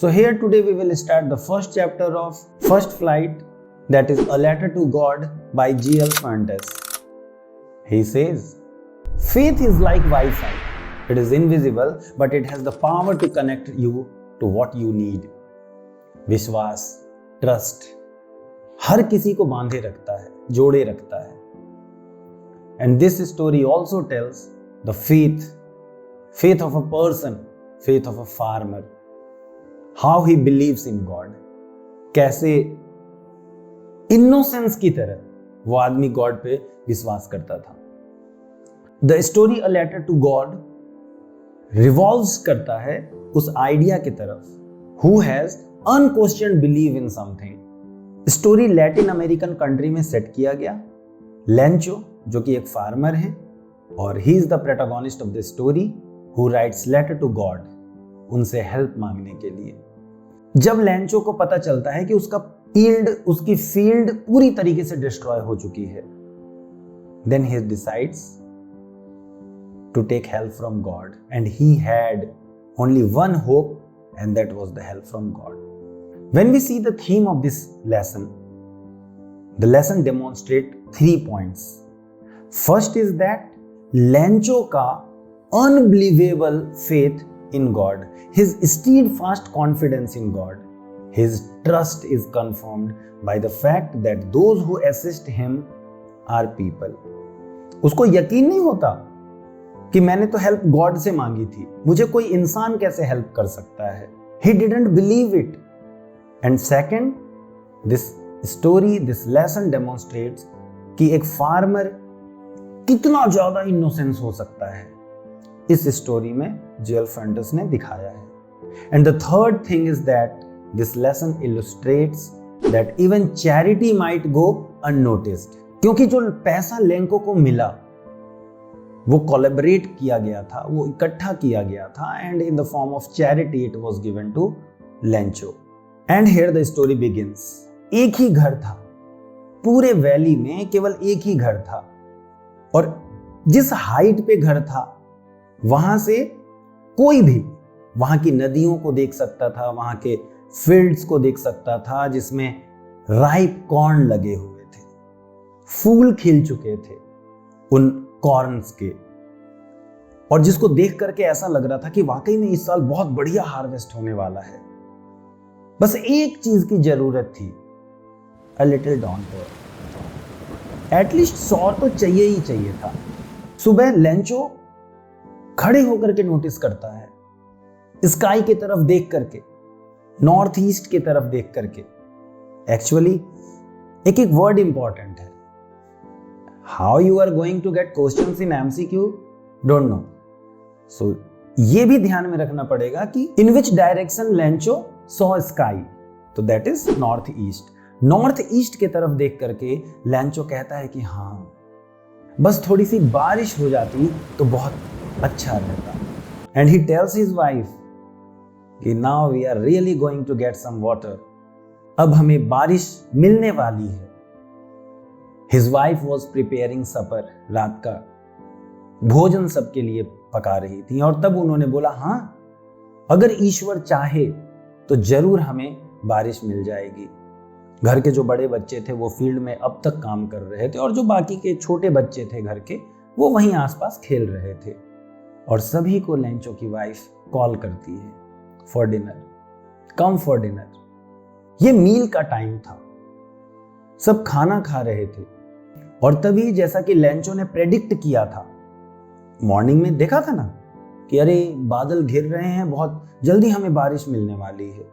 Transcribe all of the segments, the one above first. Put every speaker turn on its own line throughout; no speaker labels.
So here today we will start the first chapter of First Flight, that is A Letter to God by G.L. Fuentes. He says, faith is like Wi-Fi. It is invisible, but it has the power to connect you to what you need. विश्वास, trust her किसी को बांधे रखता है, जोड़े रखता है. And this story also tells the faith of a person, faith of a farmer, how he believes in God. कैसे इनोसेंस की तरह वो आदमी गॉड पे विश्वास करता था. The story a letter to God revolves करता है उस आइडिया की तरफ who has unquestioned believe in something. Story Latin American country में सेट किया गया. लेंचो जो कि एक फार्मर है और he is the protagonist of the story who writes letter to God, उनसे हेल्प मांगने के लिए. जब लेंचो को पता चलता है कि उसकी फील्ड पूरी तरीके से डिस्ट्रॉय हो चुकी है, then he decides to take help from God and he had only one hope and that was the help from God. When we see the theme of this lesson, the lesson demonstrates 3 points. First is that Lencho ka unbelievable faith in God, his steadfast confidence in God, his trust is confirmed by the fact that those who assist him are people. उसको यकीन नहीं होता कि मैंने तो help God से मांगी थी, मुझे कोई इंसान कैसे हेल्प कर सकता है. He didn't believe it. And second, this story, this lesson demonstrates कि एक फार्मर कितना ज्यादा इनोसेंस हो सकता है, इस स्टोरी में G.L. Fuentes ने दिखाया है. And the third thing is that this lesson illustrates that even charity might go unnoticed. क्योंकि जो पैसा लेंको को मिला वो कोलैबोरेट किया गया था, वो इकट्ठा किया गया था, and in the form of charity it was given to Lencho. And here the story begins. एक ही घर था, पूरे वैली में केवल एक ही घर था, और जिस हाइट पे घर था वहां से कोई भी वहां की नदियों को देख सकता था, वहां के फील्ड्स को देख सकता था जिसमें राइप कॉर्न लगे हुए थे, फूल खिल चुके थे उन कॉर्न्स के, और जिसको देख करके ऐसा लग रहा था कि वाकई में इस साल बहुत बढ़िया हार्वेस्ट होने वाला है. बस एक चीज की जरूरत थी, अ लिटिल डाउनपोर. एटलीस्ट 100 तो चाहिए ही चाहिए था. सुबह लेंचो खड़े होकर के नोटिस करता है, स्काई की तरफ देख करके, नॉर्थ ईस्ट की तरफ देख करके. एक्चुअली एक एक वर्ड इंपॉर्टेंट है. How you are going to get questions in MCQ? Don't know. So ये भी ध्यान में रखना पड़ेगा कि in which direction Lencho saw sky. तो that is north east. North east की तरफ देख करके लेंचो कहता है कि हाँ, बस थोड़ी सी बारिश हो जाती तो बहुत अच्छा रहता. And he tells his wife कि now we are really going to get some water. अब हमें बारिश मिलने वाली है. His wife was preparing supper. रात का भोजन सबके लिए पका रही थी, और तब उन्होंने बोला, हाँ अगर ईश्वर चाहे तो जरूर हमें बारिश मिल जाएगी. घर के जो बड़े बच्चे थे वो फील्ड में अब तक काम कर रहे थे, और जो बाकी के छोटे बच्चे थे घर के वो वहीं आसपास खेल रहे थे. और सभी को लेंचो की वाइफ कॉल करती है for dinner, come for dinner. ये मील का टाइम था, सब खाना खा रहे थे, और तभी जैसा कि लेंचो ने प्रेडिक्ट किया था, मॉर्निंग में देखा था ना कि अरे बादल घिर रहे हैं, बहुत जल्दी हमें बारिश मिलने वाली है.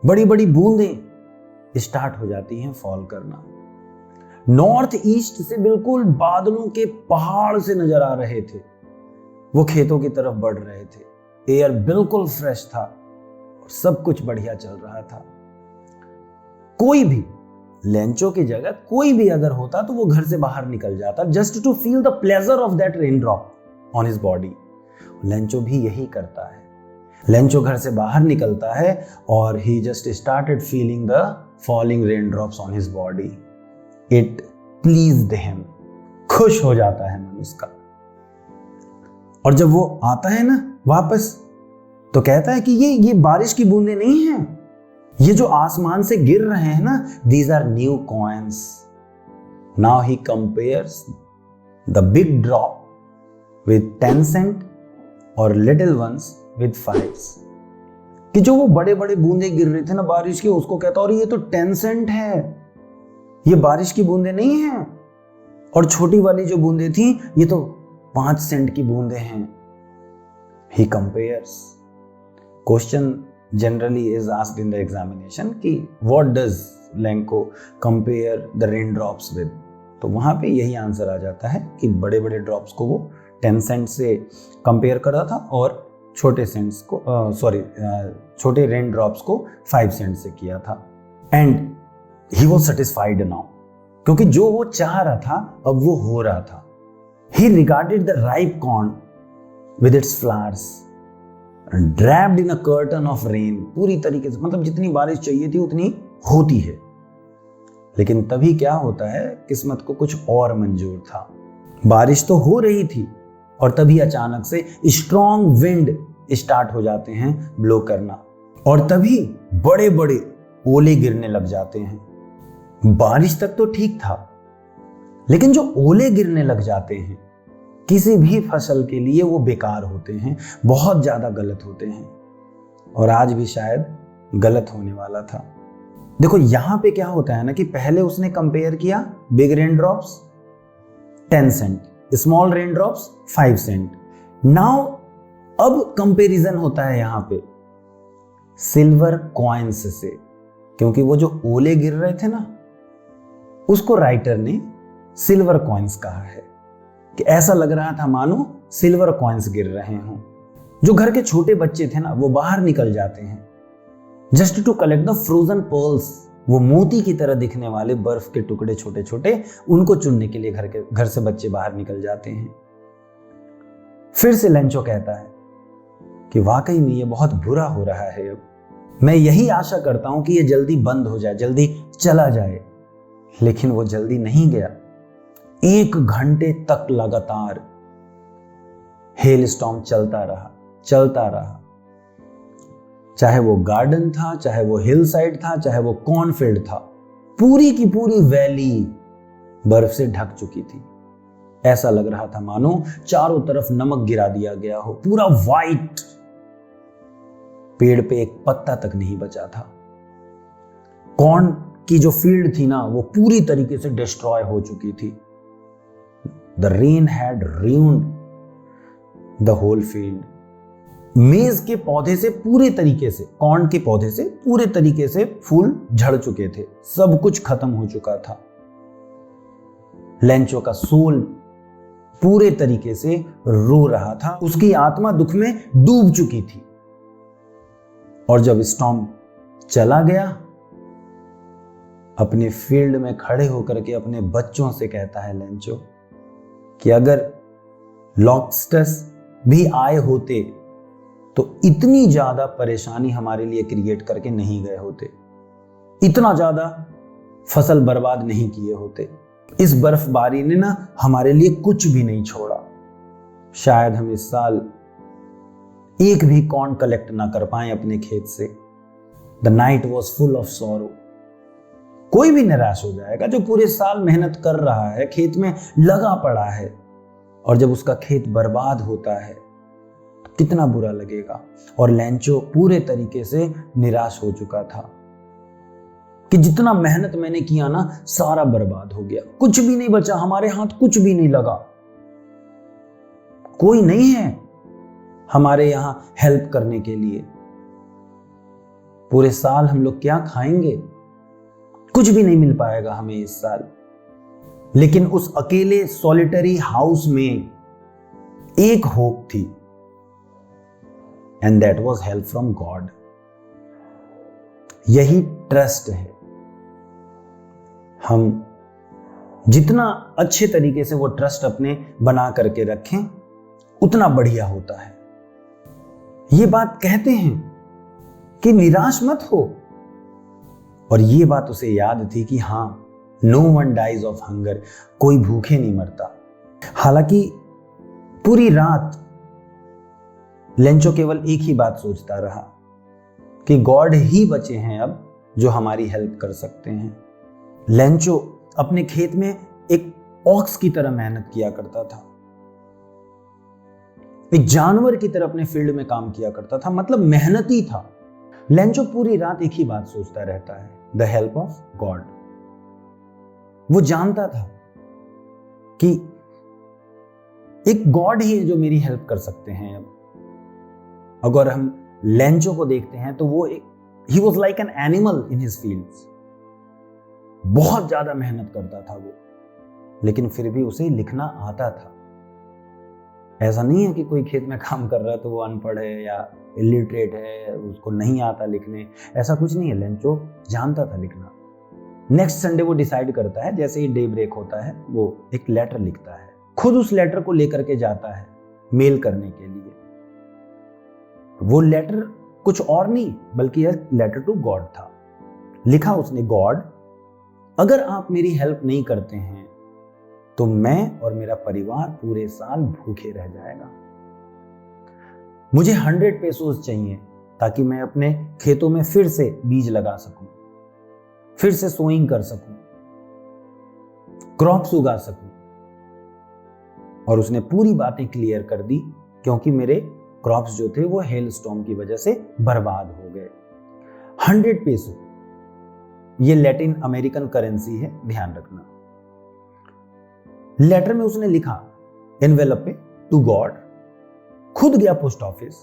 बड़ी बड़ी बूंदें स्टार्ट हो जाती हैं फॉल करना. नॉर्थ ईस्ट से बिल्कुल बादलों के पहाड़ से नजर आ रहे थे, वो खेतों की तरफ बढ़ रहे थे. एयर बिल्कुल फ्रेश था और सब कुछ बढ़िया चल रहा था. कोई भी लेंचो की जगह कोई भी अगर होता तो वो घर से बाहर निकल जाता, just to feel the pleasure of that rain drop on his body. Lencho भी यही करता है. लेंचो घर से बाहर निकलता है और he just started feeling the falling rain drops on his body. It pleased him. खुश हो जाता है मन उसका. और जब वो आता है ना वापस तो कहता है कि ये बारिश की बूंदें नहीं हैं, ये जो आसमान से गिर रहे हैं ना, these are new coins. Now he compares the big drop with 10 cent और लिटिल वंस विद 5। कि जो वो बड़े बड़े बूंदे गिर रहे थे ना बारिश की, उसको कहता और ये तो 10 सेंट है, ये बारिश की बूंदे नहीं हैं। और छोटी वाली जो बूंदे थी ये तो 5 सेंट की बूंदे हैं। He compares. Question generally is asked in the examination कि what does Lencho compare the rain drops with. तो वहां पे यही आंसर आ जाता है कि बड़े बड़े ड्रॉप्स को वो 10 सेंट से कंपेयर कर रहा था और छोटे सेंट्स को छोटे रेन ड्रॉप्स को 5 सेंट से किया था। And he was satisfied now, क्योंकि जो वो चाह रहा था अब वो हो रहा था। ही regarded the ripe corn with its flowers draped in a curtain of rain. पूरी तरीके से, मतलब जितनी बारिश चाहिए थी उतनी होती है। लेकिन तभी क्या होता है, किस्मत को कुछ और मंजूर था। बारिश तो हो रही थी और तभी अचानक से स्ट्रॉन्ग विंड स्टार्ट हो जाते हैं ब्लो करना, और तभी बड़े बड़े ओले गिरने लग जाते हैं। बारिश तक तो ठीक था, लेकिन जो ओले गिरने लग जाते हैं किसी भी फसल के लिए वो बेकार होते हैं, बहुत ज्यादा गलत होते हैं। और आज भी शायद गलत होने वाला था। देखो यहां पे क्या होता है ना कि पहले उसने कंपेयर किया big rain drops 10 cent, small rain drops 5 cent. Now अब कंपैरिजन होता है यहां पे सिल्वर कॉइन्स से, क्योंकि वो जो ओले गिर रहे थे ना उसको राइटर ने सिल्वर कॉइन्स कहा है कि ऐसा लग रहा था मानो सिल्वर कॉइन्स गिर रहे हों। जो घर के छोटे बच्चे थे ना वो बाहर निकल जाते हैं just to collect the frozen pearls. वो मोती की तरह दिखने वाले बर्फ के टुकड़े छोटे छोटे, उनको चुनने के लिए घर से बच्चे बाहर निकल जाते हैं। फिर से लेंचो कहता है कि वाकई में ये बहुत बुरा हो रहा है। अब मैं यही आशा करता हूं कि ये जल्दी बंद हो जाए, जल्दी चला जाए। लेकिन वो जल्दी नहीं गया। 1 घंटे तक लगातार हेल स्टॉर्म चलता रहा। चाहे वो गार्डन था, चाहे वो हिल साइड था, चाहे वो कॉर्नफील्ड था, पूरी की पूरी वैली बर्फ से ढक चुकी थी। ऐसा लग रहा था मानो चारों तरफ नमक गिरा दिया गया हो, पूरा वाइट। पेड़ पे एक पत्ता तक नहीं बचा था। कॉर्न की जो फील्ड थी ना वो पूरी तरीके से डिस्ट्रॉय हो चुकी थी। The rain had ruined the whole field. Maize के पौधे से पूरे तरीके से, कॉर्न के पौधे से पूरे तरीके से फूल झड़ चुके थे, सब कुछ खत्म हो चुका था। लेंचो का सोल पूरे तरीके से रो रहा था, उसकी आत्मा दुख में डूब चुकी थी। और जब स्टॉर्म चला गया, अपने फील्ड में खड़े होकर के अपने बच्चों से कहता है लेंचो कि अगर लॉबस्टर्स भी आए होते तो इतनी ज्यादा परेशानी हमारे लिए क्रिएट करके नहीं गए होते, इतना ज्यादा फसल बर्बाद नहीं किए होते। इस बर्फबारी ने ना हमारे लिए कुछ भी नहीं छोड़ा। शायद हम इस साल एक भी कॉर्न कलेक्ट ना कर पाए अपने खेत से। The night was full of sorrow. कोई भी निराश हो जाएगा जो पूरे साल मेहनत कर रहा है, खेत में लगा पड़ा है, और जब उसका खेत बर्बाद होता है तो कितना बुरा लगेगा। और लेंचो पूरे तरीके से निराश हो चुका था कि जितना मेहनत मैंने किया ना सारा बर्बाद हो गया, कुछ भी नहीं बचा, हमारे हाथ कुछ भी नहीं लगा, कोई नहीं है हमारे यहां हेल्प करने के लिए। पूरे साल हम लोग क्या खाएंगे, कुछ भी नहीं मिल पाएगा हमें इस साल। लेकिन उस अकेले सॉलिटरी हाउस में एक होप थी, and that was help from God. यही ट्रस्ट है। हम जितना अच्छे तरीके से वो ट्रस्ट अपने बना करके रखें उतना बढ़िया होता है। ये बात कहते हैं कि निराश मत हो, और ये बात उसे याद थी कि हां, no one dies of hunger, कोई भूखे नहीं मरता। हालांकि पूरी रात लेंचो केवल एक ही बात सोचता रहा कि गॉड ही बचे हैं अब जो हमारी हेल्प कर सकते हैं। लेंचो अपने खेत में एक ऑक्स की तरह मेहनत किया करता था, एक जानवर की तरह अपने फील्ड में काम किया करता था, मतलब मेहनती था। लेंचो पूरी रात एक ही बात सोचता रहता है, द हेल्प ऑफ गॉड। वो जानता था कि एक गॉड ही है जो मेरी हेल्प कर सकते हैं। अब अगर हम लेंचो को देखते हैं तो वो he was like an animal in his fields. बहुत ज्यादा मेहनत करता था वो, लेकिन फिर भी उसे लिखना आता था। ऐसा नहीं है कि कोई खेत में काम कर रहा है तो वो अनपढ़ है या इलिटरेट है, उसको नहीं आता लिखने, ऐसा कुछ नहीं है। लेंचो जानता था लिखना। नेक्स्ट संडे वो डिसाइड करता है, जैसे ही डे ब्रेक होता है वो एक लेटर लिखता है, खुद उस लेटर को लेकर के जाता है मेल करने के लिए। वो लेटर कुछ और नहीं बल्कि यह लेटर टू गॉड था। लिखा उसने, गॉड अगर आप मेरी हेल्प नहीं करते हैं तो मैं और मेरा परिवार पूरे साल भूखे रह जाएगा। मुझे 100 पेसोस चाहिए ताकि मैं अपने खेतों में फिर से बीज लगा सकूं, फिर से सोइंग कर सकूं, क्रॉप्स उगा सकूं। और उसने पूरी बातें क्लियर कर दी क्योंकि मेरे क्रॉप्स जो थे वो हेल स्टॉर्म की वजह से बर्बाद हो गए। 100 पेसो ये लैटिन अमेरिकन करेंसी है, ध्यान रखना। लेटर में उसने लिखा एनवेलप पे टू गॉड, खुद गया पोस्ट ऑफिस,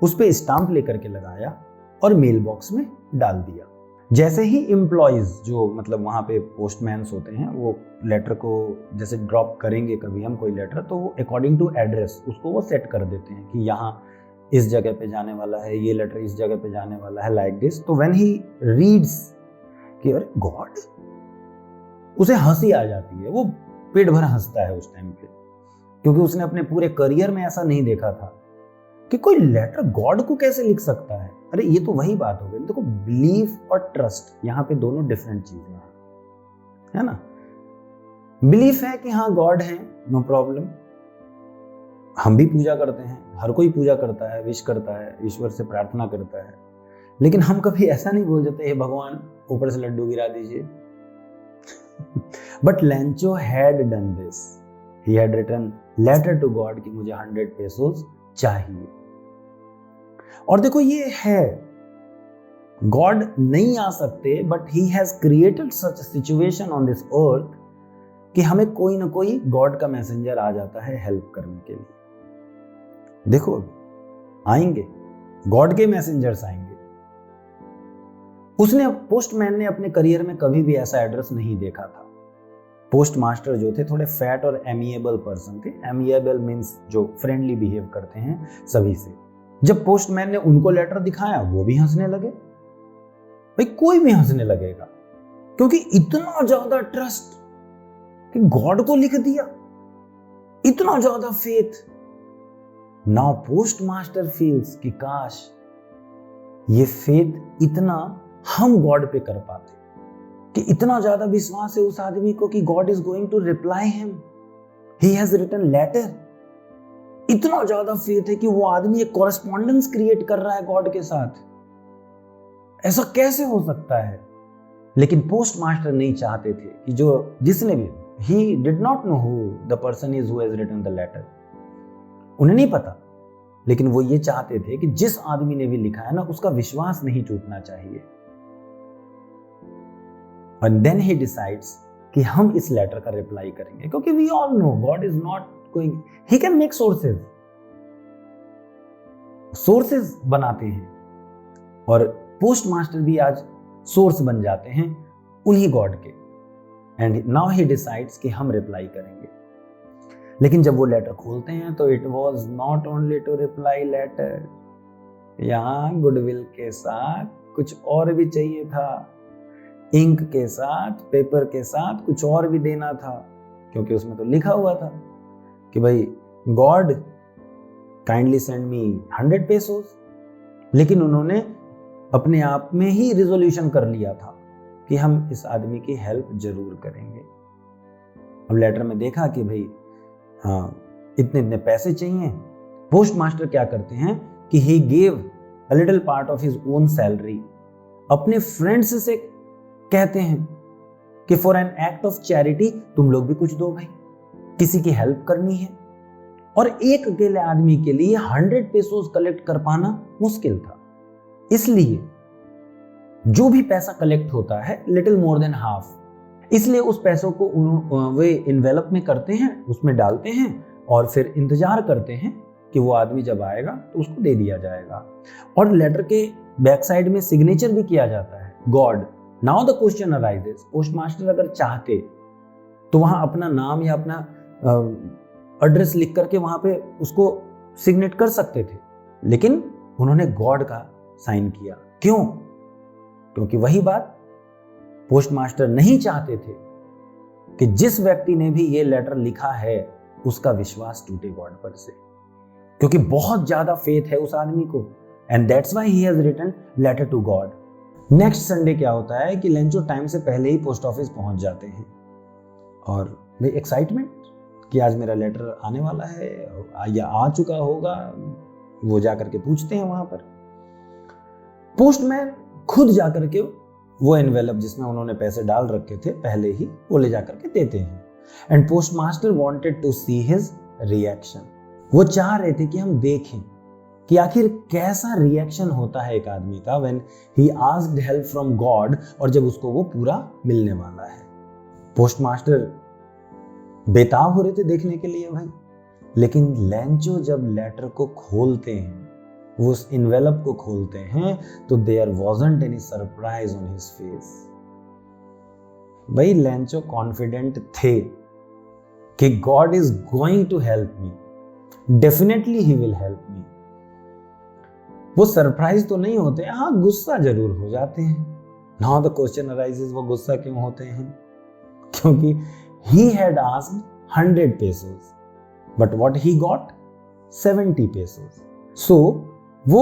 उस पे स्टाम्प लेकर के लगाया और मेल बॉक्स में डाल दिया। जैसे ही एम्प्लॉइज जो मतलब वहां पे पोस्टमैन्स होते हैं वो लेटर को जैसे ड्रॉप करेंगे कभी हम कोई लेटर, तो वो अकॉर्डिंग टू एड्रेस उसको वो सेट कर देते हैं कि यहाँ इस जगह पे जाने वाला है, ये लेटर इस जगह पे जाने वाला है, लाइक दिस। तो व्हेन ही रीड्स कि अरे गॉड, उसे हंसी आ जाती है, वो पेट भर हंसता है उस टाइम पे, क्योंकि उसने अपने पूरे करियर में ऐसा नहीं देखा था कि कोई लेटर गॉड को कैसे लिख सकता है। अरे ये तो वही बात हो गई। देखो, बिलीफ और ट्रस्ट यहाँ पे दोनों डिफरेंट चीजें हैं, है ना। बिलीफ है कि हाँ गॉड है, नो प्रॉब्लम, हम भी पूजा करते हैं, हर कोई पूजा करता है, विश करता है, ईश्वर से प्रार्थना करता है, लेकिन हम कभी ऐसा नहीं बोल जाते हे भगवान ऊपर से लड्डू गिरा दीजिए। But Lencho had done this, he had written letter to God कि मुझे 100 पेसोस चाहिए। और देखो ये है, गॉड नहीं आ सकते but he has created such situation on this earth कि हमें कोई ना कोई गॉड का मैसेंजर आ जाता है हेल्प करने के लिए। देखो आएंगे, गॉड के मैसेंजर्स आएंगे। उसने, पोस्टमैन ने अपने करियर में कभी भी ऐसा एड्रेस नहीं देखा था। पोस्ट मास्टर जो थे थोड़े फैट और एमिएबल पर्सन थे। एमिएबल मीन्स जो फ्रेंडली बिहेव करते हैं सभी से। जब पोस्टमैन ने उनको लेटर दिखाया वो भी हंसने लगे। भाई कोई भी हंसने लगेगा, क्योंकि इतना ज्यादा ट्रस्ट कि गॉड को लिख दिया, इतना ज्यादा faith. Now post master feels कि काश ये फेथ इतना हम गॉड पे कर पाते, कि इतना ज्यादा विश्वास है उस आदमी को कि God is going to reply him, he has written letter. इतना ज्यादा फेथ है कि वो आदमी एक कॉरेस्पॉन्डेंस क्रिएट कर रहा है गॉड के साथ। ऐसा कैसे हो सकता है? लेकिन पोस्ट मास्टर नहीं चाहते थे कि जिसने भी, he did not know who the person is who has written the letter, उन्हें नहीं पता, लेकिन वो ये चाहते थे कि जिस आदमी ने भी लिखा है ना उसका विश्वास नहीं टूटना चाहिए। And then he decides कि हम इस लेटर का रिप्लाई करेंगे, क्योंकि we all know God is not going, he can make sources बनाते हैं, और पोस्ट मास्टर भी आज सोर्स बन जाते हैं उन्हीं गॉड के। एंड नाउ ही डिसाइड्स कि हम रिप्लाई करेंगे। लेकिन जब वो लेटर खोलते हैं तो it was not only to reply letter, यहां गुडविल के साथ कुछ और भी चाहिए था। इंक के साथ, पेपर के साथ कुछ और भी देना था, क्योंकि उसमें तो लिखा हुआ था कि भाई God kindly send me 100 pesos. लेकिन उन्होंने अपने आप में ही रिजोल्यूशन कर लिया था कि हम इस आदमी की हेल्प जरूर करेंगे। अब लेटर में देखा कि भाई हाँ इतने इतने पैसे चाहिए, पोस्ट मास्टर क्या करते हैं कि he gave a little part of his own salary, अपने फ्रेंड्स से कहते हैं कि for an act of charity तुम लोग भी कुछ दो भाई, किसी की हेल्प करनी है। और एक अकेले आदमी के लिए 100 पेसोस कलेक्ट कर पाना मुश्किल था, इसलिए जो भी पैसा कलेक्ट होता है लिटिल मोर देन हाफ, इसलिए उस पैसों को वे इन्वेलप में करते हैं, उसमें डालते हैं और फिर इंतजार करते हैं कि वो आदमी जब आएगा तो उसको दे दिया जाएगा। और लेटर के बैक साइड में सिग्नेचर भी किया जाता है, God. Now the question arises, post master अगर चाहते तो वहां अपना नाम या अपना एड्रेस लिख करके वहां पे उसको सिग्नेट कर सकते थे, लेकिन उन्होंने गॉड का साइन किया। क्यों? क्योंकि वही बात, पोस्ट मास्टर नहीं चाहते थे कि जिस व्यक्ति ने भी ये लेटर लिखा है उसका विश्वास टूटे गॉड पर से, क्योंकि बहुत ज्यादा फेथ है उस आदमी को, and that's why he has written letter to God. Next Sunday क्या होता है कि लेंचो टाइम से पहले ही पोस्ट ऑफिस पहुंच जाते हैं और वे एक्साइटमेंट कि आज मेरा लेटर आने वाला है या आ चुका होगा, वो जाकर के पूछते हैं वहां पर। पोस्टमैन खुद जाकर के वो एनवेलप जिसमें उन्होंने पैसे डाल रखे थे पहले ही, वो ले जाकर के देते हैं। And post master wanted to see his reaction, वो चाह रहे थे कि हम देखें कि आखिर कैसा रिएक्शन होता है एक आदमी का when he asked help from God, और जब उसको वो पूरा मिलने वाला है। पोस्ट मास्टर बेताब हो रहे थे देखने के लिए भाई, लेकिन लेंचो जब लेटर को खोलते हैं, वो उस इन्वेलप को खोलते हैं, तो there wasn't any surprise on his face. भाई लेंचो कॉन्फिडेंट थे कि God is going to help me, definitely he will help me. वो सरप्राइज तो नहीं होते, हाँ गुस्सा जरूर हो जाते हैं। नाउ द क्वेश्चन अराइजेस, वो गुस्सा क्यों होते हैं? क्योंकि he had asked 100 pesos but what he got 70 pesos। so वो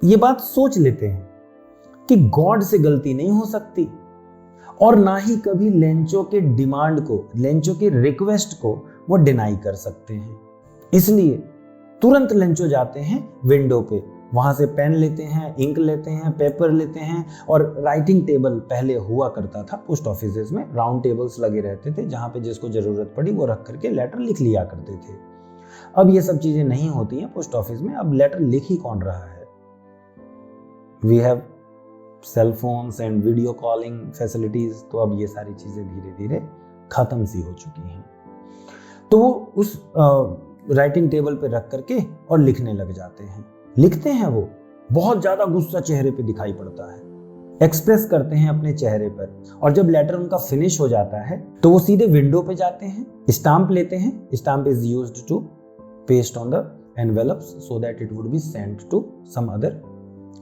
ये बात सोच लेते हैं कि गॉड से गलती नहीं हो सकती, और ना ही कभी लेंचो के डिमांड को, लेंचो के रिक्वेस्ट को वो डिनाई कर सकते हैं। इसलिए तुरंत लेंचो जाते हैं विंडो पे, वहां से पेन लेते हैं, इंक लेते हैं, पेपर लेते हैं, और राइटिंग टेबल पहले हुआ करता था पोस्ट ऑफिसेज में, राउंड टेबल्स लगे रहते थे जहां पे जिसको जरूरत पड़ी वो रख करके लेटर लिख लिया करते थे। अब ये सब चीजें नहीं होती हैं पोस्ट ऑफिस में, अब लेटर लिख ही कौन रहा है। We have cell phones and video calling facilities, तो अब ये सारी चीजें धीरे धीरे खत्म सी हो चुकी हैं। तो वो उस राइटिंग टेबल पे रख करके और लिखने लग जाते हैं। लिखते हैं, वो बहुत ज्यादा गुस्सा चेहरे पे दिखाई पड़ता है, एक्सप्रेस करते हैं अपने चेहरे पर। और जब लेटर उनका फिनिश हो जाता है तो वो सीधे विंडो पे जाते हैं, स्टाम्प लेते हैं। Stamp is used to paste on the envelopes so that it would be sent to some other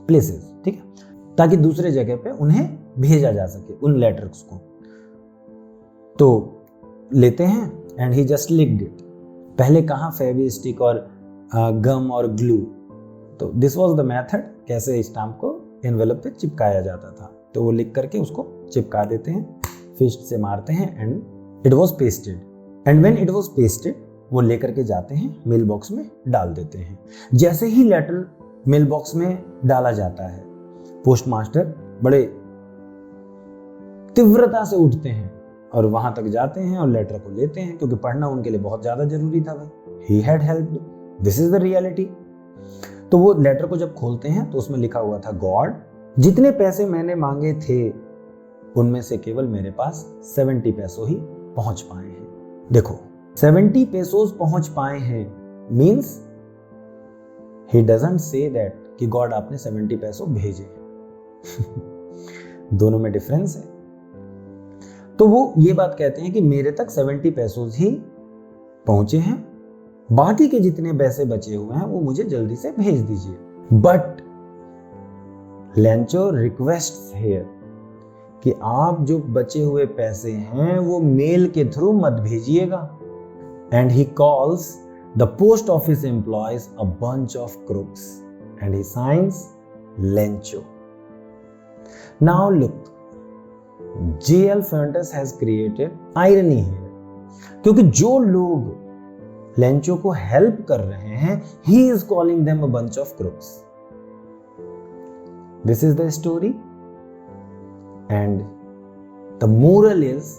places, ठीक है, ताकि दूसरे जगह पे उन्हें भेजा जा सके उन लेटर्स को। तो लेते हैं and he just licked it. पहले कहाँ फेविस्टिक और गम और ग्लू, तो दिस वाज द मेथड कैसे स्टाम्प को एनवेलप पे चिपकाया जाता था। तो वो लिख करके उसको चिपका देते हैं, फिस्ट से मारते हैं and it was pasted. And when it was pasted वो लेकर के जाते हैं मेल बॉक्स में डाल देते हैं। जैसे ही लेटर मेल बॉक्स में डाला जाता है, पोस्ट मास्टर बड़े तीव्रता से उठते हैं और वहां तक जाते हैं और लेटर को लेते हैं, क्योंकि पढ़ना उनके लिए बहुत ज्यादा जरूरी था भाई। He had helped, this is the reality. तो वो लेटर को जब खोलते हैं तो उसमें लिखा हुआ था, गॉड, जितने पैसे मैंने मांगे थे उनमें से केवल मेरे पास 70 पैसों ही पहुंच पाए हैं। देखो 70 पेसोस पहुंच पाए हैं means he doesn't say that कि गॉड आपने 70 पैसों भेजे दोनों में डिफरेंस है। तो वो ये बात कहते हैं कि मेरे तक 70 पैसों ही पहुंचे हैं, बाकी के जितने पैसे बचे हुए हैं वो मुझे जल्दी से भेज दीजिए। बट लेंचो रिक्वेस्ट हियर कि आप जो बचे हुए पैसे हैं वो मेल के थ्रू मत भेजिएगा। And he calls the post office employees a bunch of crooks and he science Lencho. Now look, J.L. Fuentes has created irony here, क्योंकि जो लोग लेंचो को हेल्प कर रहे हैं, he is calling them a bunch of crooks. This is the story and the moral is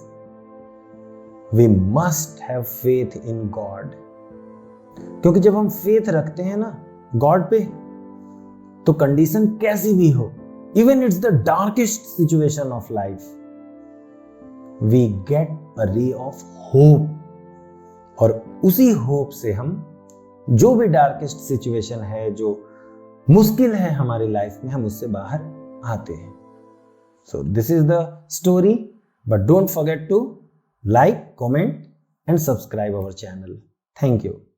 we must have faith in God. क्योंकि जब हम फेथ रखते हैं ना गॉड पे, तो कंडीशन कैसी भी हो, even it's the darkest situation of life, we get a ray of hope. और उसी होप से हम जो भी डार्केस्ट सिचुएशन है, जो मुश्किल है हमारी लाइफ में, हम उससे बाहर आते हैं। So this is the story, but don't forget to like, comment and subscribe our channel. Thank you.